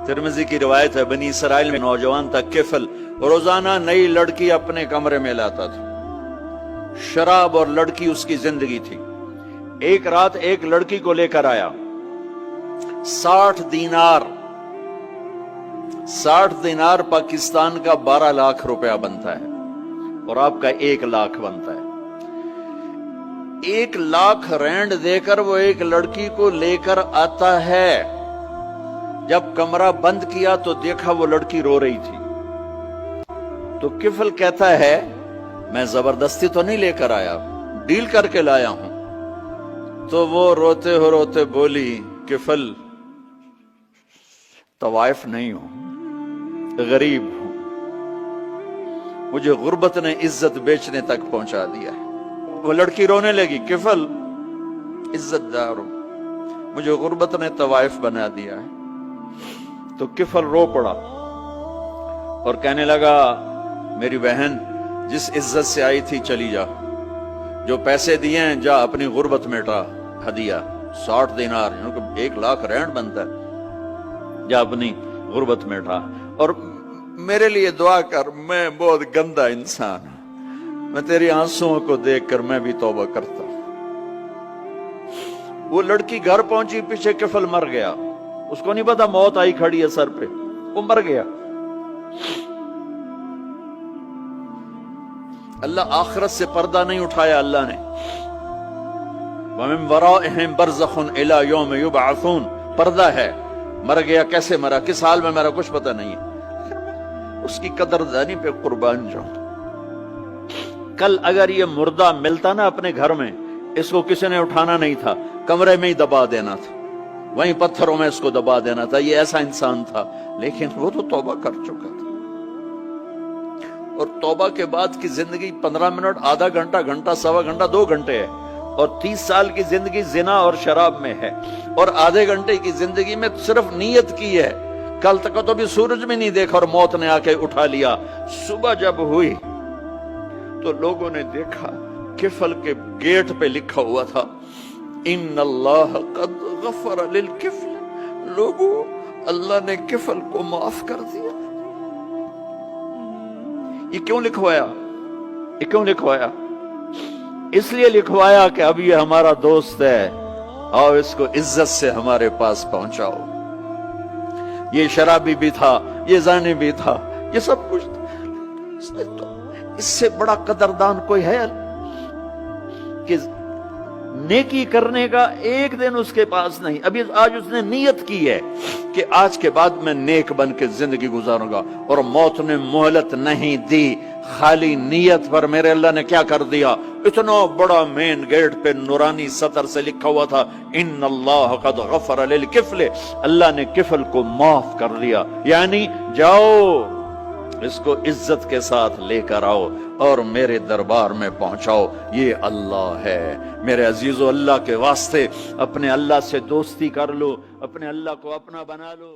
Tirmidhi की रिवायत है, बनी इसराइल में नौजवान था किफल, रोजाना नई लड़की अपने कमरे में लाता था। शराब और लड़की उसकी जिंदगी थी। एक रात एक लड़की को लेकर आया, 60 दीनार 60 दीनार पाकिस्तान का 12 लाख रुपया बनता है और आपका 1 लाख बनता है। 1 लाख रैंड देकर वो एक लड़की को लेकर आता है। जब कमरा बंद किया तो देखा वो लड़की रो रही थी। तो किफल कहता है, मैं जबरदस्ती तो नहीं लेकर आया, डील करके लाया हूं। तो वो रोते हो रोते बोली, किफल तवाइफ नहीं हूं, गरीब हूं, मुझे गुर्बत ने इज्जत बेचने तक पहुंचा दिया है। वो लड़की रोने लगी, किफल इज्जतदार हूं, मुझे गुर्बत ने तवाइफ बना दिया है। तो किफल रो पड़ा और कहने लगा, मेरी बहन जिस इज्जत से आई थी चली जा, जो पैसे दिए हैं जा अपनी गुर्बत मिटा, हदिया 60 दीनार 1 लाख रैंड बनता है, जा अपनी गुर्बत मिटा और मेरे लिए दुआ कर, मैं बहुत गंदा इंसान हूं, मैं तेरी आंसुओं को देखकर मैं भी तौबा करता। वो लड़की घर पहुंची, पीछे किफल मर गया। उसको नहीं पता मौत आई खड़ी है सर पे, वो मर गया। अल्लाह आखिरत से पर्दा नहीं उठाया अल्लाह ने। वमिन वराइहिम बरज़खुन इला यौम युबअसून, पर्दा है। मर गया, कैसे मरा, किस हाल में मरा, कुछ पता नहीं है। उसकी कदरदानी पे कुर्बान जाऊं। कल अगर ये मुर्दा मिलता ना अपने घर में, इसको किसी ने उठाना नहीं था, कमरे में ही दबा देना था, वहीं पत्थरों में इसको दबा देना था। ये ऐसा इंसान था, लेकिन वो तो तौबा कर चुका था। और तौबा के बाद की जिंदगी 15 मिनट, आधा घंटा, घंटा, सवा घंटा, 2 घंटे है। और 30 साल की जिंदगी जिना और शराब में है। और आधे घंटे की जिंदगी में सिर्फ नीयत की है। कल तक तो भी सूरज में नहीं देखा और मौत ने आके उठा लिया। सुबह जब हुई तो लोगों ने देखा किफल के गेट पे लिखा हुआ था, इन्नल्लाह कद गफर लिल किफल। लोगों, अल्लाह ने किफल को माफ कर दिया। ये क्यों लिखवाया? ये क्यों लिखवाया? इसलिए लिखवाया कि अब ये हमारा दोस्त है और इसको इज्जत से हमारे पास पहुंचाओ। ये शराबी भी था, ये जानी भी था, ये सब कुछ था। तो इससे बड़ा कदरदान कोई है कि नेकी करने का एक दिन उसके पास नहीं। अभी आज उसने नियत की है कि आज के बाद मैं नेक बन के जिंदगी गुजारूंगा, और मौत ने मोहलत नहीं दी। खाली नियत पर मेरे अल्लाह ने क्या कर दिया, इतना बड़ा मेन गेट पे नूरानी सतर से लिखा हुआ था, इन्नल्लाह कद गफर लिल किफल। अल्लाह ने किफल को माफ कर दिया। यानी जाओ, इसको इज्जत के साथ लेकर आओ और मेरे दरबार में पहुंचाओ। ये अल्लाह है। मेरे अजीजों, अल्लाह के वास्ते अपने अल्लाह से दोस्ती कर लो, अपने अल्लाह को अपना बना लो।